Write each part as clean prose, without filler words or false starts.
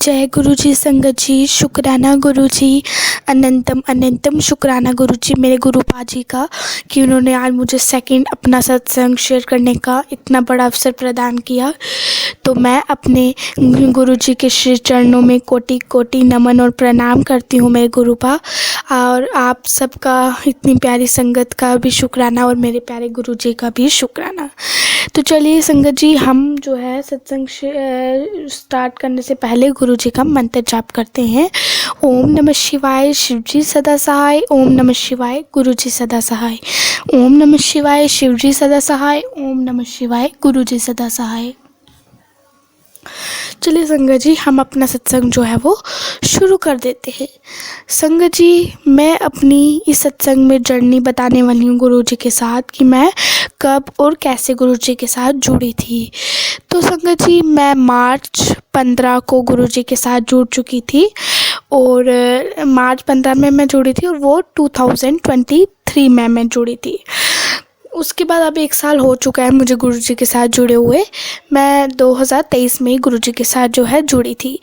जय गुरु जी, संगत जी, शुक्राना गुरु जी, अनंतम अनंतम शुक्राना गुरु जी, मेरे गुरु पाजी का कि उन्होंने आज मुझे सेकंड अपना सत्संग शेयर करने का इतना बड़ा अवसर प्रदान किया। तो मैं अपने गुरु जी के श्री चरणों में कोटि कोटि नमन और प्रणाम करती हूँ मेरे गुरु पा, और आप सबका इतनी प्यारी संगत का भी शुक्राना और मेरे प्यारे गुरु जी का भी शुक्राना। तो चलिए संगत जी, हम जो है सत्संग स्टार्ट करने से पहले गुरु जी का मंत्र जाप करते हैं। ओम नमः शिवाय, शिव जी सदा सहाय। ओम नमः शिवाय, गुरु जी सदा सहाय। ओम नमः शिवाय, शिव जी सदा सहाय। ओम नमः शिवाय, गुरु जी सदा सहाय। चलिए संगत जी, हम अपना सत्संग जो है वो शुरू कर देते हैं। संगत जी, मैं अपनी इस सत्संग में जर्नी बताने वाली हूँ गुरु जी के साथ कि मैं कब और कैसे गुरु जी के साथ जुड़ी थी। तो संगत जी, मैं मार्च 15 को गुरु जी के साथ जुड़ चुकी थी और मार्च 15 में मैं जुड़ी थी और वो 2023 में मैं जुड़ी थी। उसके बाद अब 1 साल हो चुका है मुझे गुरु जी के साथ जुड़े हुए। मैं 2023 में गुरु जी के साथ जो है जुड़ी थी।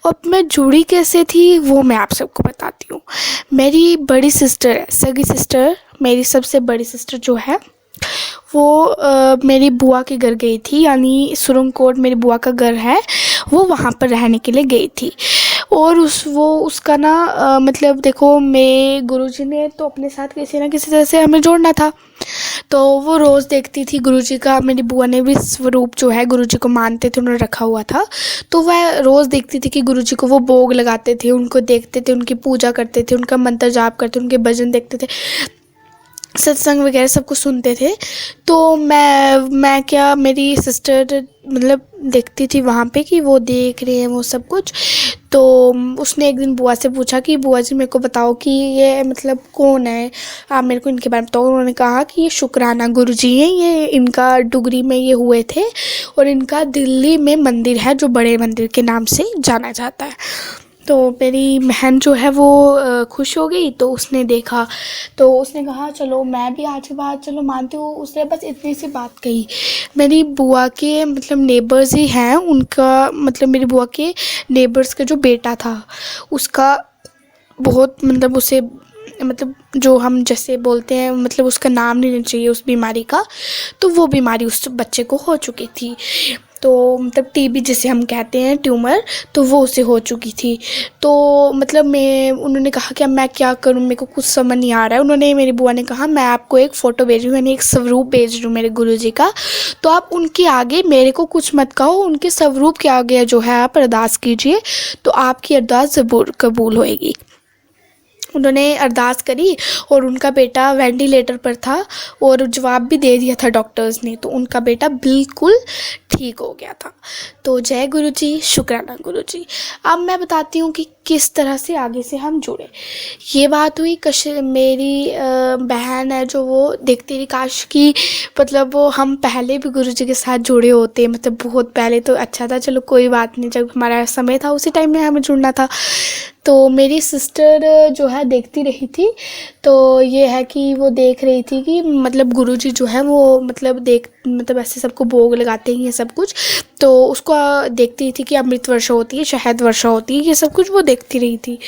और मैं जुड़ी कैसे थी वो मैं आप सबको बताती हूँ। मेरी बड़ी सिस्टर है, सगी सिस्टर, मेरी सबसे बड़ी सिस्टर जो है वो मेरी बुआ के घर गई थी, यानी सुरंगकोट मेरी बुआ का घर है, वो वहाँ पर रहने के लिए गई थी। और उसका ना मतलब देखो, मेरे गुरुजी ने तो अपने साथ किसी ना किसी तरह से हमें जोड़ना था। तो वो रोज़ देखती थी गुरुजी का, मेरी बुआ ने भी स्वरूप जो है गुरुजी को मानते थे, उन्होंने रखा हुआ था। तो वह रोज़ देखती थी कि गुरुजी को वो भोग लगाते थे, उनको देखते थे, उनकी पूजा करते थे, उनका मंत्र जाप करते, उनके भजन देखते थे, सत्संग वगैरह सब कुछ सुनते थे। तो मैं क्या, मेरी सिस्टर मतलब देखती थी वहाँ पे कि वो देख रहे हैं वो सब कुछ। तो उसने एक दिन बुआ से पूछा कि बुआ जी मेरे को बताओ कि ये मतलब कौन है, आप मेरे को इनके बारे में बताओ। उन्होंने कहा कि ये शुक्राना गुरु जी हैं, ये इनका डुगरी में ये हुए थे और इनका दिल्ली में मंदिर है जो बड़े मंदिर के नाम से जाना जाता है। तो मेरी बहन जो है वो खुश हो गई। तो उसने देखा तो उसने कहा चलो मैं भी आज के बाद चलो मानती हूँ। उसने बस इतनी सी बात कही। मेरी बुआ के मतलब नेबर्स ही हैं, उनका मतलब मेरी बुआ के नेबर्स का जो बेटा था उसका बहुत मतलब उसे मतलब जो हम जैसे बोलते हैं मतलब उसका नाम नहीं लेना चाहिए उस बीमारी का, तो वो बीमारी उस बच्चे को हो चुकी थी। तो मतलब टीबी जिसे हम कहते हैं, ट्यूमर, तो वो उसे हो चुकी थी। तो मतलब उन्होंने कहा कि अब मैं क्या करूं, मेरे को कुछ समझ नहीं आ रहा है। उन्होंने, मेरी बुआ ने कहा मैं आपको एक फ़ोटो भेज रही हूँ, यानी एक स्वरूप भेज रही हूँ मेरे गुरुजी का, तो आप उनके आगे मेरे को कुछ मत कहो, उनके स्वरूप के आगे जो है आप अरदास कीजिए, तो आपकी अरदास ज़रूर कबूल होएगी। उन्होंने अरदास करी और उनका बेटा वेंटिलेटर पर था और जवाब भी दे दिया था डॉक्टर्स ने, तो उनका बेटा बिल्कुल ठीक हो गया था। तो जय गुरु जी, शुक्राना गुरु जी। अब मैं बताती हूँ कि किस तरह से आगे से हम जुड़े। ये बात हुई मेरी बहन है जो वो देखती रही, काश कि मतलब वो हम पहले भी गुरु जी के साथ जुड़े होते, मतलब बहुत पहले तो अच्छा था, चलो कोई बात नहीं, जब हमारा समय था उसी टाइम में हमें जुड़ना था। तो मेरी सिस्टर जो है देखती रही थी। तो ये है कि वो देख रही थी कि मतलब गुरुजी जो है वो मतलब ऐसे सबको भोग लगाते हैं ये सब कुछ। तो उसको देखती थी कि अमृत वर्षा होती है, शहद वर्षा होती है, ये सब कुछ वो देखती रही थी।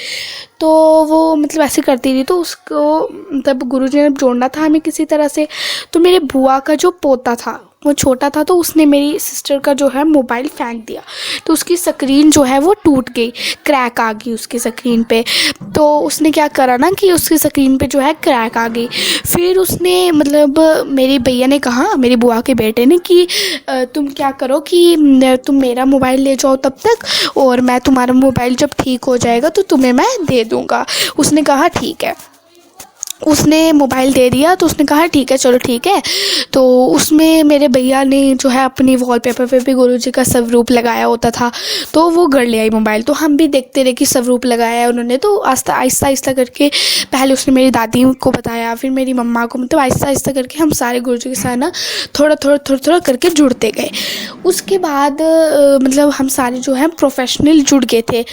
तो वो मतलब ऐसे करती रही। तो उसको मतलब गुरुजी ने जोड़ना था हमें किसी तरह से। तो मेरे बुआ का जो पोता था वो छोटा था, तो उसने मेरी सिस्टर का जो है मोबाइल फेंक दिया, तो उसकी स्क्रीन जो है वो टूट गई, क्रैक आ गई उसकी स्क्रीन पे। तो उसने क्या करा ना कि उसकी स्क्रीन पे जो है क्रैक आ गई। फिर उसने मतलब मेरे भैया ने कहा, मेरी बुआ के बेटे ने, कि तुम क्या करो कि तुम मेरा मोबाइल ले जाओ तब तक, और मैं तुम्हारा मोबाइल जब ठीक हो जाएगा तो तुम्हें मैं दे दूँगा। उसने कहा ठीक है। उसने मोबाइल दे दिया। तो उसने कहा ठीक है, चलो ठीक है। तो उसमें मेरे भैया ने जो है अपनी वॉलपेपर पे भी गुरुजी का स्वरूप लगाया होता था, तो वो घर ले आई मोबाइल। तो हम भी देखते रहे कि स्वरूप लगाया है उन्होंने। तो आहिस्ता आहिस्ता करके पहले उसने मेरी दादी को बताया, फिर मेरी मम्मा को, मतलब आहिस्ता आहिस्ता करके हम सारे गुरुजी के साथ ना थोड़ा करके जुड़ते गए। उसके बाद मतलब हम सारे जो हैं प्रोफेशनल जुड़ गए थे।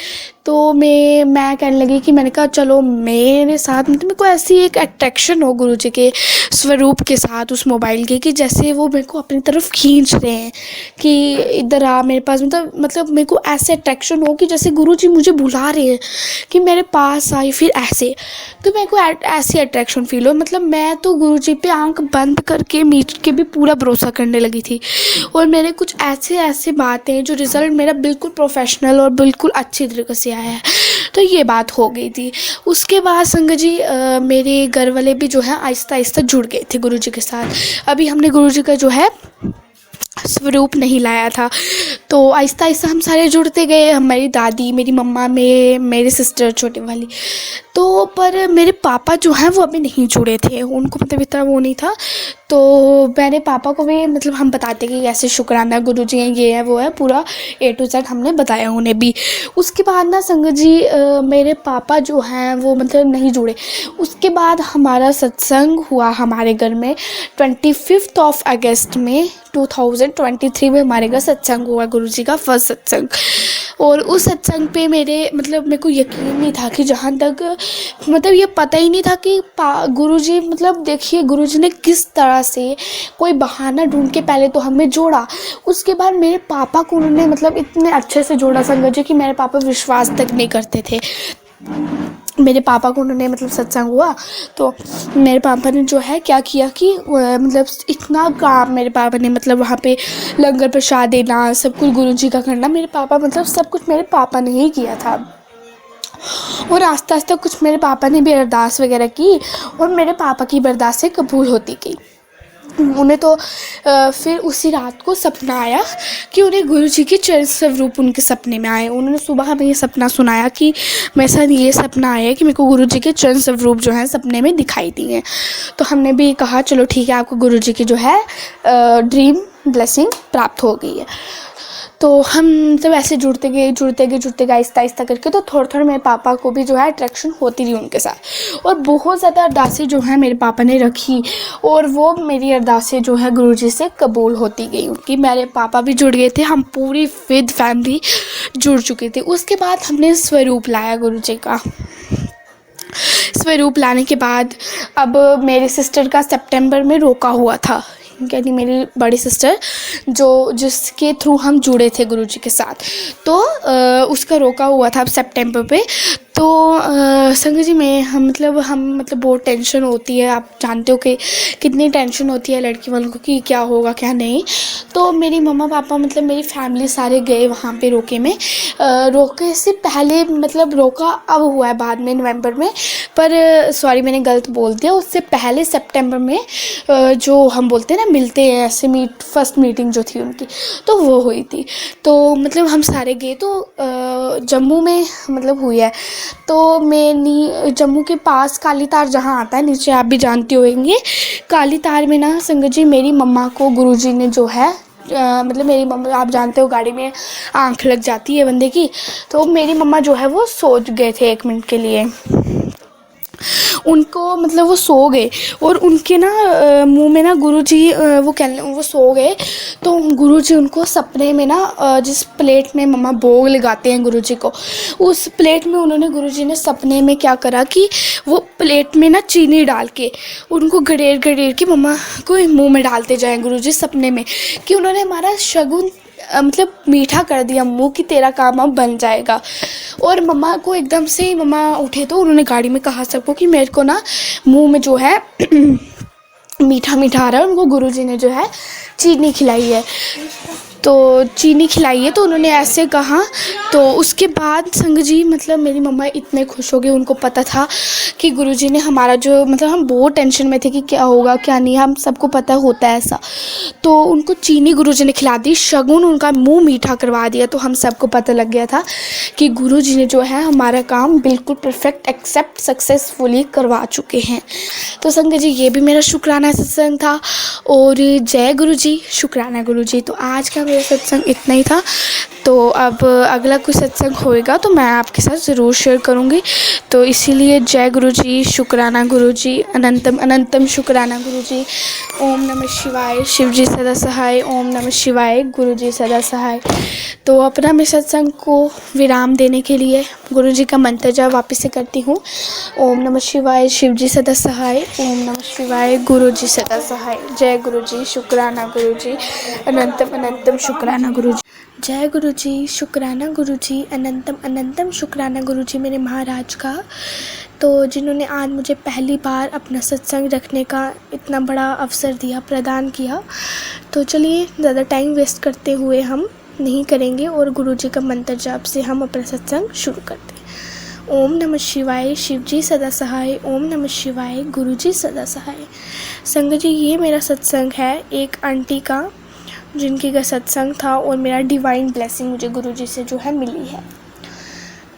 तो मैं कहने लगी कि मैंने कहा चलो मेरे साथ, मतलब मेरे को ऐसी एक अट्रैक्शन हो गुरुजी के स्वरूप के साथ उस मोबाइल के, कि जैसे वो मेरे को अपनी तरफ खींच रहे हैं कि इधर आ मेरे पास, मतलब मेरे को ऐसे अट्रैक्शन हो कि जैसे गुरुजी मुझे बुला रहे हैं कि मेरे पास आई, फिर ऐसे। तो मेरे को ऐसी अट्रैक्शन फील हो, मतलब मैं तो गुरुजी पे आंख बंद करके मीट के भी पूरा भरोसा करने लगी थी। और मेरे कुछ ऐसे बातें जो रिज़ल्ट मेरा बिल्कुल प्रोफेशनल और बिल्कुल अच्छी तरीके से आया है। तो ये बात हो गई थी। उसके बाद संगत जी मेरे घर वाले भी जो है आहिस्ता आहिस्ता जुड़ गए थे गुरुजी के साथ। अभी हमने गुरुजी का जो है स्वरूप नहीं लाया था, तो आहिस्ता आहिस्ता हम सारे जुड़ते गए, हमारी दादी, मेरी मम्मा, मेरे सिस्टर छोटी वाली। तो पर मेरे पापा जो हैं वो अभी नहीं जुड़े थे, उनको मतलब इतना वो नहीं था। तो मैंने पापा को भी, मतलब हम बताते कि ऐसे शुक्राना गुरुजी हैं, ये है वो है, पूरा A to Z हमने बताया उन्हें भी। उसके बाद ना संगत जी मेरे पापा जो हैं वो मतलब नहीं जुड़े। उसके बाद हमारा सत्संग हुआ हमारे घर में 25 अगस्त में 2023 में हमारे घर सत्संग हुआ, गुरुजी का फर्स्ट सत्संग। और उस सत्संग पे मेरे को यकीन नहीं था कि जहाँ तक मतलब ये पता ही नहीं था कि गुरुजी, मतलब देखिए गुरुजी ने किस तरह से कोई बहाना ढूंढ के पहले तो हमें जोड़ा। उसके बाद मेरे पापा को उन्होंने मतलब इतने अच्छे से जोड़ा संगत जी कि मेरे पापा विश्वास तक नहीं करते थे। मेरे पापा को उन्होंने मतलब सत्संग हुआ तो मेरे पापा ने जो है क्या किया कि मतलब इतना काम मेरे पापा ने, मतलब वहाँ पे लंगर प्रसाद देना, सब कुछ गुरुजी का करना, मेरे पापा मतलब सब कुछ मेरे पापा ने ही किया था। और आस्ता आस्ता कुछ मेरे पापा ने भी अरदास वगैरह की और मेरे पापा की अरदासें कबूल होती गई। उन्हें तो फिर उसी रात को सपना आया कि उन्हें गुरुजी के चरण स्वरूप उनके सपने में आए। उन्होंने सुबह हमें ये सपना सुनाया कि मेरे साथ ये सपना आया कि मेरे को गुरुजी के चरण स्वरूप जो है सपने में दिखाई दिए। तो हमने भी कहा चलो ठीक है, आपको गुरुजी की जो है ड्रीम ब्लेसिंग प्राप्त हो गई है। तो हम मतलब ऐसे जुड़ते गए आहिस्ता आहिस्ता करके। तो थोड़ा मेरे पापा को भी जो है अट्रैक्शन होती रही उनके साथ, और बहुत ज़्यादा अरदासें जो है मेरे पापा ने रखी और वो मेरी अरदासें जो है गुरुजी से कबूल होती गई उनकी। मेरे पापा भी जुड़ गए थे, हम पूरी विद फैमिली जुड़ चुके थे। उसके बाद हमने स्वरूप लाया गुरुजी का। स्वरूप लाने के बाद अब मेरे सिस्टर का सितंबर में रोका हुआ था, यानी मेरी बड़ी सिस्टर जिसके थ्रू हम जुड़े थे गुरुजी के साथ, तो उसका रोका हुआ था अब सितंबर पे। तो संगत जी हम मतलब बहुत टेंशन होती है, आप जानते हो कि कितनी टेंशन होती है लड़की वालों को कि क्या होगा क्या नहीं। तो मेरी मम्मा पापा मतलब मेरी फैमिली सारे गए वहाँ पे रोके में। रोके से पहले मतलब रोका अब हुआ है बाद में नवंबर में, पर सॉरी मैंने गलत बोल दिया, उससे पहले सितंबर में जो हम बोलते हैं ना मिलते हैं ऐसे फर्स्ट मीटिंग जो थी उनकी, तो वो हुई थी। तो मतलब हम सारे गए, तो जम्मू में मतलब हुई है। तो मैं जम्मू के पास काली तार जहाँ आता है नीचे, आप भी जानते होंगे, काली तार में ना संगत जी मेरी मम्मा को गुरुजी ने जो है मतलब मेरी मम्मा, आप जानते हो गाड़ी में आंख लग जाती है बंदे की, तो मेरी मम्मा जो है वो सो गए थे 1 मिनट के लिए। उनको मतलब वो सो गए और उनके ना मुंह में ना गुरुजी वो सो गए, तो गुरुजी उनको सपने में ना जिस प्लेट में मम्मा भोग लगाते हैं गुरुजी को, उस प्लेट में गुरुजी ने सपने में क्या करा कि वो प्लेट में ना चीनी डाल के उनको गड़ेर के मम्मा को मुंह में डालते जाए गुरुजी सपने में, कि उन्होंने हमारा शगुन मतलब मीठा कर दिया मुंह की, तेरा काम अब बन जाएगा। और मम्मा को एकदम से मम्मा उठे तो उन्होंने गाड़ी में कहा सबको कि मेरे को ना मुंह में जो है मीठा आ रहा है। उनको गुरुजी ने जो है चीनी खिलाई है, तो चीनी खिलाई है, तो उन्होंने ऐसे कहा। तो उसके बाद संग जी मतलब मेरी मम्मा इतने खुश हो गए, उनको पता था कि गुरुजी ने हमारा जो मतलब हम बहुत टेंशन में थे कि क्या होगा क्या नहीं, हम सबको पता होता है ऐसा। तो उनको चीनी गुरुजी ने खिला दी, शगुन उनका मुंह मीठा करवा दिया, तो हम सबको पता लग गया था कि गुरुजी ने जो है हमारा काम बिल्कुल परफेक्ट एक्सेप्ट सक्सेसफुली करवा चुके हैं। तो संग जी ये भी मेरा शुक्राना सत्संग था, और जय गुरुजी, शुक्राना गुरुजी। तो आज का मेरा सत्संग इतना ही था। तो अब अगला कुछ सत्संग होएगा तो मैं आपके साथ ज़रूर शेयर करूँगी। तो इसीलिए जय गुरुजी, शुक्राना गुरुजी, अनंतम अनंतम शुक्राना गुरुजी। ओम नमः शिवाय, शिव जी सदा सहाय। ओम नमः शिवाय, गुरुजी सदा सहाय। तो अपना मैं सत्संग को विराम देने के लिए गुरु जी का मंत्र जाप वापस से करती हूँ। ओम नमः शिवाय, शिव जी सदा सहाय। ओम नमः शिवाय, गुरु जी सदा सहाय। जय गुरु जी, शुक्राना गुरु जी, अनंतम अनंतम शुक्राना गुरु जी। जय गुरु जी, शुक्राना गुरु जी, अनंतम अनंतम शुक्राना गुरु जी मेरे महाराज का। तो जिन्होंने आज मुझे पहली बार अपना सत्संग रखने का इतना बड़ा अवसर दिया, प्रदान किया। तो चलिए ज़्यादा टाइम वेस्ट करते हुए हम नहीं करेंगे और गुरु जी का मंत्र जाप से हम अपना सत्संग शुरू करते हैं। ओम नमः शिवाय, शिव जी सदा सहाय। ओम नमः शिवाय, गुरु जी सदा सहाय। संगत जी, ये मेरा सत्संग है एक आंटी का, जिनकी का सत्संग था और मेरा डिवाइन ब्लेसिंग मुझे गुरु जी से जो है मिली है।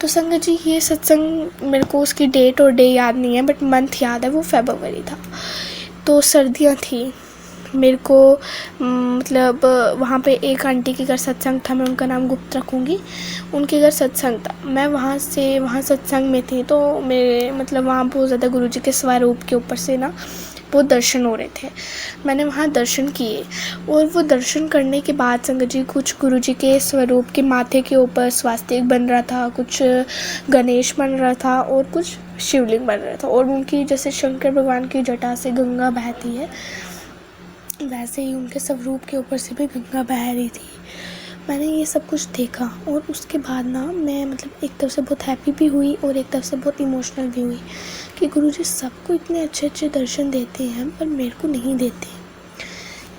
तो संगत जी, ये सत्संग मेरे को उसकी डेट और डे याद नहीं है, बट मंथ याद है, वो फरवरी था। तो सर्दियाँ थी। मेरे को मतलब वहाँ पे एक आंटी के घर सत्संग था, मैं उनका नाम गुप्त रखूँगी। उनके घर सत्संग था, मैं वहाँ सत्संग में थी। तो मेरे मतलब वहाँ बहुत ज़्यादा गुरुजी के स्वरूप के ऊपर से ना बहुत दर्शन हो रहे थे। मैंने वहाँ दर्शन किए और वो दर्शन करने के बाद संगत जी, कुछ गुरुजी के स्वरूप के माथे के ऊपर स्वास्तिक बन रहा था, कुछ गणेश बन रहा था और कुछ शिवलिंग बन रहा था। और उनकी जैसे शंकर भगवान की जटा से गंगा बहती है, वैसे ही उनके स्वरूप के ऊपर से भी गंगा बह रही थी। मैंने ये सब कुछ देखा और उसके बाद ना मैं मतलब एक तरफ से बहुत हैप्पी भी हुई और एक तरफ से बहुत इमोशनल भी हुई कि गुरुजी सबको इतने अच्छे अच्छे दर्शन देते हैं पर मेरे को नहीं देते।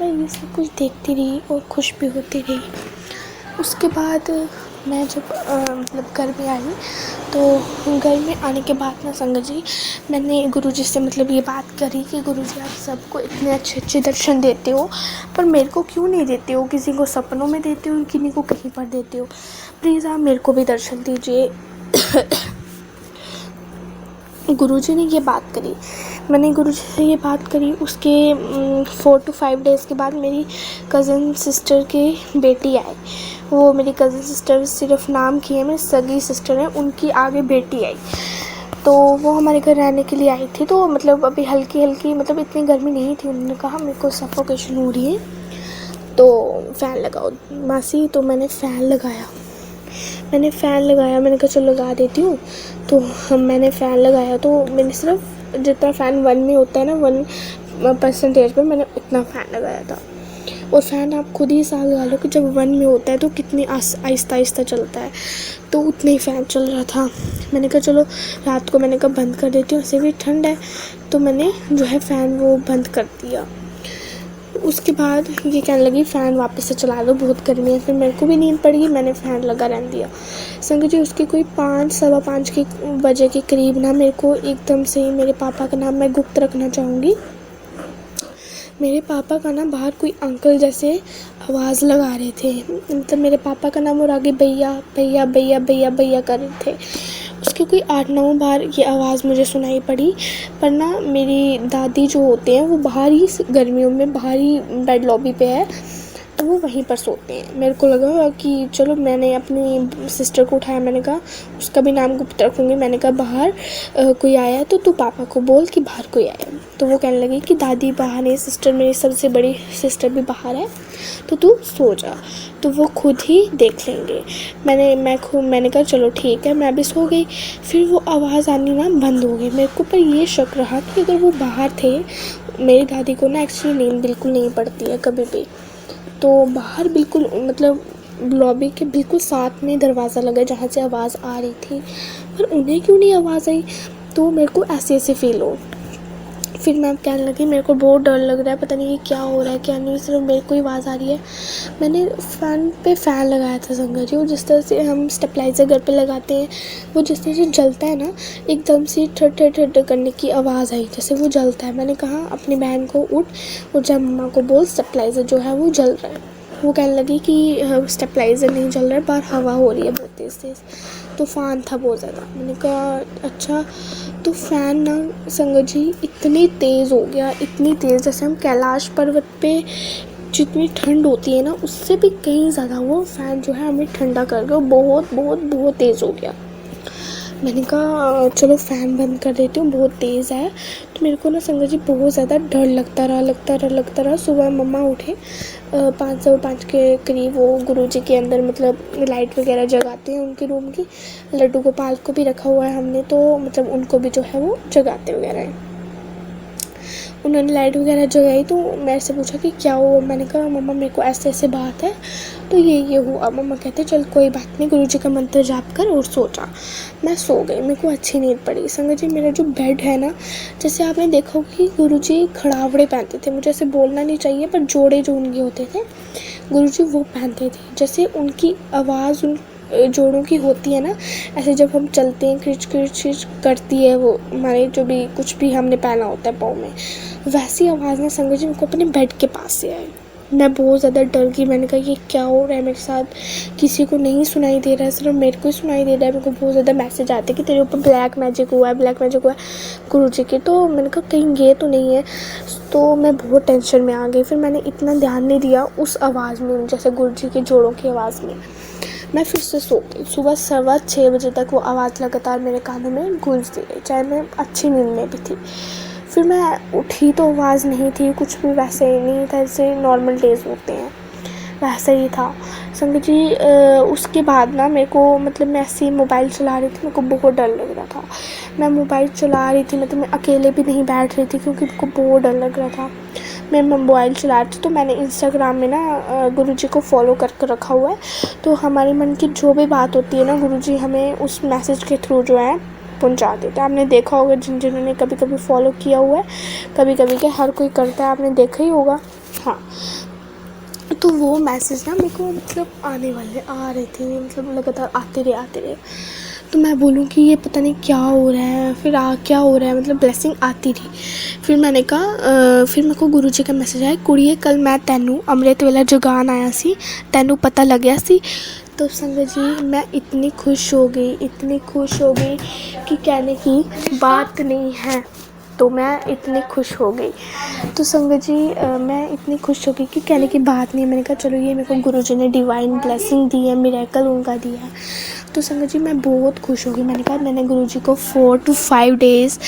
मैं ये सब कुछ देखती रही और खुश भी होती रही। उसके बाद मैं जब मतलब घर में आई, तो घर में आने के बाद ना संगत जी, मैंने गुरुजी से मतलब ये बात करी कि गुरुजी आप सबको इतने अच्छे अच्छे दर्शन देते हो पर मेरे को क्यों नहीं देते हो? किसी को सपनों में देते हो, किसी को कहीं पर देते हो, प्लीज़ आप मेरे को भी दर्शन दीजिए। गुरुजी ने ये बात करी, मैंने गुरुजी से ये बात करी। उसके 4 to 5 डेज़ के बाद मेरी कज़न सिस्टर की बेटी आई। वो मेरी कज़न सिस्टर सिर्फ नाम की है, मेरी सगी सिस्टर है, उनकी आगे बेटी आई। तो वो हमारे घर रहने के लिए आई थी। तो मतलब अभी हल्की हल्की मतलब इतनी गर्मी नहीं थी। उन्होंने कहा मेरे को सफोकेशन हो रही है तो फ़ैन लगाओ मासी। तो मैंने फ़ैन लगाया, मैंने कहा चलो लगा देती हूँ। तो मैंने फ़ैन लगाया तो मैंने सिर्फ जितना फ़ैन 1 में होता है ना 1% पर, मैंने उतना फ़ैन लगाया था। और फ़ैन आप खुद ही हिसाब लगा लो कि जब 1 में होता है तो कितनी आहिस्ता आहिस्ता चलता है, तो उतना ही फ़ैन चल रहा था। मैंने कहा चलो रात को मैंने कहा बंद कर देती हूँ, ऐसे भी ठंड है। तो मैंने जो है फ़ैन वो बंद कर दिया। उसके बाद ये कहने लगी फ़ैन वापस से चला दो, बहुत गर्मी है। फिर मेरे को भी नींद पड़ गई, मैंने फ़ैन लगा रहने दिया। संगत जी, उसके कोई 5 सवा 5 के बजे के करीब ना मेरे को एकदम से, मेरे पापा का नाम मैं गुप्त रखना चाहूँगी, मेरे पापा का ना बाहर कोई अंकल जैसे आवाज़ लगा रहे थे। मतलब मेरे पापा का नाम और आगे भैया भैया भैया भैया भैया कर रहे थे। उसके कोई 8-9 बार ये आवाज़ मुझे सुनाई पड़ी। पर ना मेरी दादी जो होते हैं वो बाहर ही गर्मियों में बाहर ही बेड लॉबी पे है, तो वो वहीं पर सोते हैं। मेरे को लगा कि चलो, मैंने अपनी सिस्टर को उठाया, मैंने कहा उसका भी नाम गुप्त रखूँगी। मैंने कहा बाहर कोई आया तो तू पापा को बोल कि बाहर कोई आया। तो वो कहने लगी कि दादी बाहर है, सिस्टर मेरी सबसे बड़ी सिस्टर भी बाहर है, तो तू सो जा, तो वो खुद ही देख लेंगे। मैंने कहा चलो ठीक है, मैं भी सो गई। फिर वो आवाज़ आनी ना बंद हो गई। मेरे को पर ये शक रहा कि अगर वो बाहर थे, मेरी दादी को ना एक्चुअली नींद बिल्कुल नहीं पड़ती है कभी भी, तो बाहर बिल्कुल मतलब लॉबी के बिल्कुल साथ में दरवाज़ा लगा जहाँ से आवाज़ आ रही थी, पर उन्हें क्यों नहीं आवाज़ आई। तो मेरे को ऐसे फील हो। फिर मैं कहने लगी मेरे को बहुत डर लग रहा है, पता नहीं ये क्या हो रहा है क्या नहीं, सिर्फ मेरे को ही आवाज़ आ रही है। मैंने फ़ैन पे फ़ैन लगाया था संगत जी, वो जिस तरह से हम स्टेबलाइज़र घर पे लगाते हैं, वो जिस तरह से जलता है ना, एकदम से ठट करने की आवाज़ आई जैसे वो जलता है। मैंने कहा अपनी बहन को उठ और जब मम्मा को बोल स्टेबलाइज़र जो है वो जल रहा है। वो कहने लगी कि स्टेबलाइज़र नहीं जल रहा है, बाहर हवा हो रही है बहुत तेज़, तूफ़ान था बहुत ज़्यादा। मैंने कहा अच्छा। तो फ़ैन ना संगत जी इतनी तेज़ हो गया, इतनी तेज़, जैसे हम कैलाश पर्वत पे जितनी ठंड होती है ना उससे भी कहीं ज़्यादा वो फ़ैन जो है हमें ठंडा कर गया, बहुत बहुत बहुत तेज़ हो गया। मैंने कहा चलो फ़ैन बंद कर देती हूँ, बहुत तेज़ है। तो मेरे को ना संगत जी बहुत ज़्यादा डर लगता रहा। सुबह मम्मा उठे, 5 सवा 5 के करीब वो गुरुजी के अंदर मतलब लाइट वगैरह जगाते हैं उनके रूम की। लड्डू गोपाल को भी रखा हुआ है हमने, तो मतलब उनको भी जो है वो जगाते वगैरह हैं। उन्होंने लाइट वगैरह जगाई तो मेरे से पूछा कि क्या हुआ। मैंने कहा मम्मा मेरे को ऐसे ऐसे बात है, तो ये हुआ। मम्मा कहते चल कोई बात नहीं, गुरुजी का मंत्र जाप कर और सो जा। मैं सो गई, मेरे को अच्छी नींद पड़ी। संगत जी मेरा जो बेड है ना, जैसे आपने देखा होगा कि गुरुजी खड़ावड़े पहनते थे, मुझे ऐसे बोलना नहीं चाहिए पर जोड़े जो उनके होते थे गुरुजी वो पहनते थे। जैसे उनकी आवाज़ उन जोड़ों की होती है ना, ऐसे जब हम चलते हैं खिच खिच करती है वो हमारे जो भी कुछ भी हमने पहना होता है पाँव में, वैसी आवाज़ ना संगत जी मेरे को अपने बेड के पास से आई। मैं बहुत ज़्यादा डर गई। मैंने कहा ये क्या हो रहा है मेरे साथ, किसी को नहीं सुनाई दे रहा है, सिर्फ मेरे को ही सुनाई दे रहा है। मेरे को बहुत ज़्यादा मैसेज आते हैं कि तेरे ऊपर ब्लैक मैजिक हुआ है, ब्लैक मैजिक हुआ है गुरुजी के। तो मैंने कहा कहीं ये तो नहीं है, तो मैं बहुत टेंशन में आ गई। फिर मैंने इतना ध्यान नहीं दिया उस आवाज़ में, जैसे गुरुजी के जोड़ों की आवाज़ में। मैं फिर से सो गई। सुबह 6:15 बजे तक वो आवाज़ लगातार मेरे कानों में गूंजती रही, चाहे मैं अच्छी नींद में भी थी। फिर मैं उठी तो आवाज़ नहीं थी, कुछ भी वैसे ही नहीं था जैसे नॉर्मल डेज़ होते हैं, वैसा ही था। संगत जी उसके बाद ना मेरे को मतलब मैं ऐसे ही मोबाइल चला रही थी, मेरे को बहुत डर लग रहा था। मैं मोबाइल चला रही थी, मतलब मैं अकेले भी नहीं बैठ रही थी क्योंकि मेरे को बहुत डर लग रहा था। मैं मोबाइल चला रही थी तो मैंने इंस्टाग्राम में ना गुरुजी को फॉलो करके रखा हुआ है। तो हमारे मन की जो भी बात होती है ना गुरुजी हमें उस मैसेज के थ्रू जो है पहुंचा देते हैं। आपने देखा होगा जिन्होंने कभी कभी फॉलो किया हुआ है, कभी कभी के हर कोई करता है, आपने देखा ही होगा। हाँ, तो वो मैसेज ना मेरे को मतलब आने वाले आ रहे थे, मतलब लगातार आते रहे। तो मैं बोलूँ कि ये पता नहीं क्या हो रहा है, फिर क्या हो रहा है, मतलब ब्लेसिंग आती थी। फिर मैंने कहा फिर मेरे को गुरुजी का मैसेज आया, कुड़िए कल मैं तैनू अमृत वेला जगान आया सी, तैनू पता लग गया सी। तो संगत जी मैं इतनी खुश हो गई कि कहने की बात नहीं है। तो मैं इतनी खुश हो गई। तो संगत जी मैं इतनी खुश हो गई कि कहने की बात नहीं है। मैंने कहा चलो ये मेरे को गुरुजी ने डिवाइन ब्लेसिंग दी है, मिरेकल उनका दिया है। तो संगत जी मैं बहुत खुश हो गई। मैंने कहा मैंने गुरुजी को 4 to 5 डेज़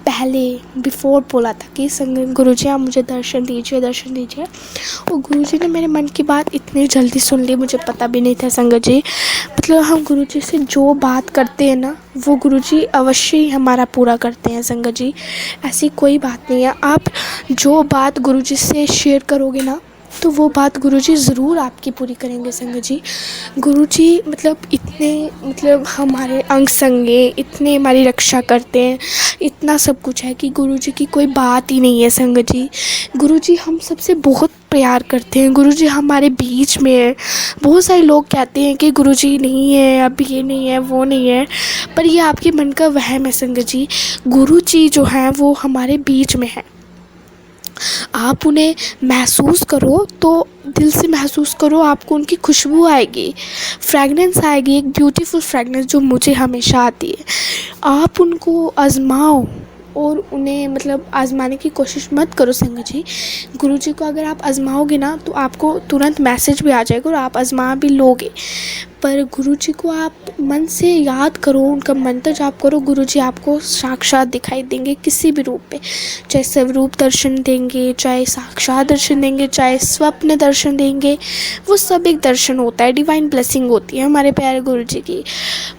पहले बिफोर बोला था कि संगत गुरुजी आप मुझे दर्शन दीजिए। और गुरुजी ने मेरे मन की बात इतनी जल्दी सुन ली, मुझे पता भी नहीं था संगत जी। मतलब हम गुरुजी से जो बात करते हैं ना वो गुरुजी अवश्य ही हमारा पूरा करते हैं संगत जी। ऐसी कोई बात नहीं है, आप जो बात गुरुजी से शेयर करोगे ना तो वो बात गुरुजी ज़रूर आपकी पूरी करेंगे संगत जी। गुरुजी मतलब इतने मतलब हमारे अंग संगे, इतने हमारी रक्षा करते हैं, इतना सब कुछ है कि गुरुजी की कोई बात ही नहीं है संगत जी। गुरुजी हम सबसे बहुत प्यार करते हैं, गुरुजी हमारे बीच में है। बहुत सारे लोग कहते हैं कि गुरुजी नहीं है, अब ये नहीं है, वो नहीं है, पर ये आपके मन का वहम है संगत जी। गुरुजी जो है वो हमारे बीच में है। आप उन्हें महसूस करो, तो दिल से महसूस करो, आपको उनकी खुशबू आएगी, फ्रैगनेंस आएगी, एक ब्यूटीफुल फ्रैगनेंस जो मुझे हमेशा आती है। आप उनको आज़माओ और उन्हें मतलब आज़माने की कोशिश मत करो संगत जी। गुरुजी को अगर आप आज़माओगे ना तो आपको तुरंत मैसेज भी आ जाएगा और आप आज़मा भी लोगे। पर गुरुजी को आप मन से याद करो, उनका मंत्र जाप करो, गुरुजी आपको साक्षात दिखाई देंगे किसी भी रूप में, चाहे स्वरूप दर्शन देंगे, चाहे साक्षात दर्शन देंगे, चाहे स्वप्न दर्शन देंगे। वो सब एक दर्शन होता है, डिवाइन ब्लेसिंग होती है हमारे प्यारे गुरुजी की।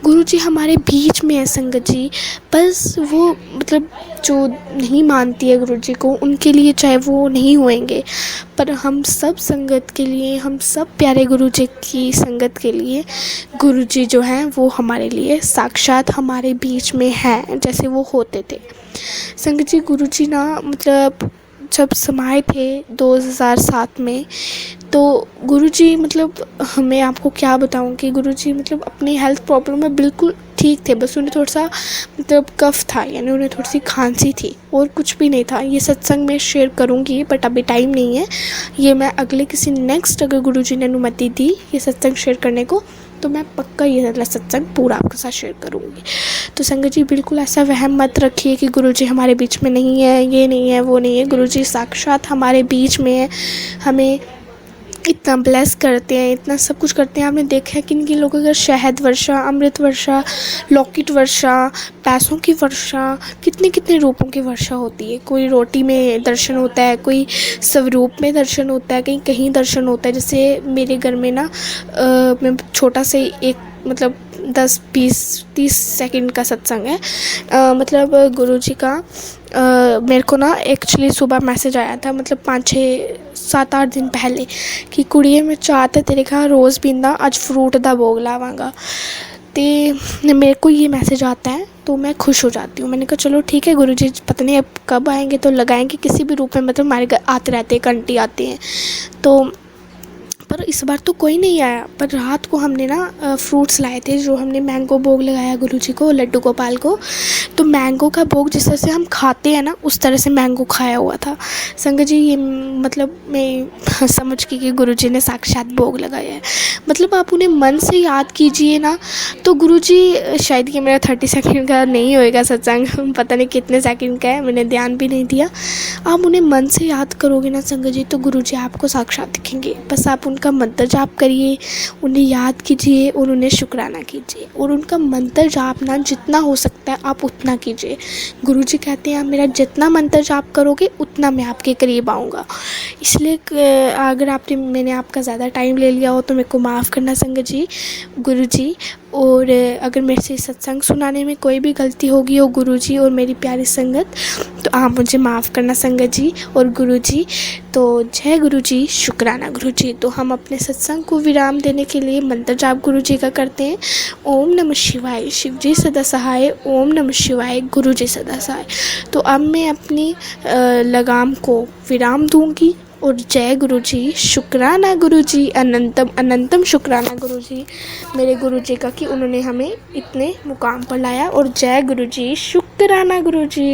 गुरुजी हमारे बीच में है संगत जी। बस वो मतलब जो नहीं मानती है गुरुजी को उनके लिए चाहे वो नहीं होएंगे, पर हम सब संगत के लिए, हम सब प्यारे गुरुजी की संगत के लिए गुरुजी जो हैं वो हमारे लिए साक्षात हमारे बीच में हैं, जैसे वो होते थे संगत जी। गुरुजी ना मतलब जब समाये थे 2007 में, तो गुरुजी मतलब मैं आपको क्या बताऊं कि गुरुजी मतलब अपनी हेल्थ प्रॉब्लम में बिल्कुल ठीक थे। बस उन्हें थोड़ा सा मतलब कफ था, यानी उन्हें थोड़ी सी खांसी थी और कुछ भी नहीं था। ये सत्संग में शेयर करूँगी बट अभी टाइम नहीं है, ये मैं अगले किसी नेक्स्ट अगर गुरुजी ने अनुमति दी ये सत्संग शेयर करने को तो मैं पक्का ये वाला सत्संग पूरा आपके साथ शेयर करूँगी। तो संगत जी बिल्कुल ऐसा वहम मत रखिए कि गुरुजी हमारे बीच में नहीं है, ये नहीं है, वो नहीं है। गुरुजी साक्षात हमारे बीच में है, हमें इतना ब्लेस करते हैं, इतना सब कुछ करते हैं। आपने देखा है कि इनके लोगों का शहद वर्षा, अमृत वर्षा, लौकिट वर्षा, पैसों की वर्षा, कितने कितने रूपों की वर्षा होती है। कोई रोटी में दर्शन होता है, कोई स्वरूप में दर्शन होता है, कहीं कहीं दर्शन होता है। जैसे मेरे घर में ना मैं छोटा से एक मतलब 10-20-30 सेकंड का सत्संग है। मतलब गुरुजी का मेरे को ना एक्चुअली सुबह मैसेज आया था, मतलब 5-6-7-8 दिन पहले, कि कुड़िए मैं चाहता तेरे घर रोज़ पींदा अज फ्रूट दा भोग लावांगा। तो मेरे को ये मैसेज आता है तो मैं खुश हो जाती हूँ। मैंने कहा चलो ठीक है गुरुजी, पता नहीं अब कब आएंगे तो लगाएंगे किसी भी रूप में, मतलब हमारे घर आते रहते हैं, घंटी आते हैं। तो पर इस बार तो कोई नहीं आया। पर रात को हमने ना फ्रूट्स लाए थे, जो हमने मैंगो भोग लगाया गुरुजी को, लड्डू गोपाल को। तो मैंगो का भोग जिस तरह से हम खाते हैं ना, उस तरह से मैंगो खाया हुआ था। संगत जी ये मतलब मैं समझ की कि गुरुजी ने साक्षात भोग लगाया है। मतलब आप उन्हें मन से याद कीजिए ना, तो गुरुजी, शायद ये मेरा 30 सेकंड का नहीं होएगा सत्संग, पता नहीं कितने सेकंड का है, मैंने ध्यान भी नहीं दिया। आप उन्हें मन से याद करोगे ना संगत जी, तो गुरुजी आपको साक्षात दिखेंगे। बस आप उनका मंत्र जाप करिए, उन्हें याद कीजिए और उन्हें शुक्राना कीजिए। और उनका मंत्र जाप ना जितना हो सकता है आप उतना कीजिए। गुरुजी कहते हैं आप मेरा जितना मंत्र जाप करोगे उतना मैं आपके करीब आऊँगा। इसलिए अगर मैंने आपका ज़्यादा टाइम ले लिया हो तो मेरे को माफ़ करना संगत जी, गुरुजी। और अगर मेरे से सत्संग सुनाने में कोई भी गलती होगी हो गुरुजी और मेरी प्यारी संगत, तो आप मुझे माफ़ करना संगत जी और गुरुजी। तो जय गुरुजी, शुक्राना गुरुजी। तो हम अपने सत्संग को विराम देने के लिए मंत्र जाप गुरुजी का करते हैं। ओम नमः शिवाय, शिव जी सदा सहाय। ओम नमः शिवाय, गुरु जी सदा सहाय। तो अब मैं अपनी लगाम को विराम दूंगी। और जय गुरुजी, शुक्राना गुरुजी, अनंतम अनंतम शुक्राना गुरुजी, मेरे गुरुजी का कि उन्होंने हमें इतने मुकाम पर लाया। और जय गुरुजी, शुक्राना गुरुजी।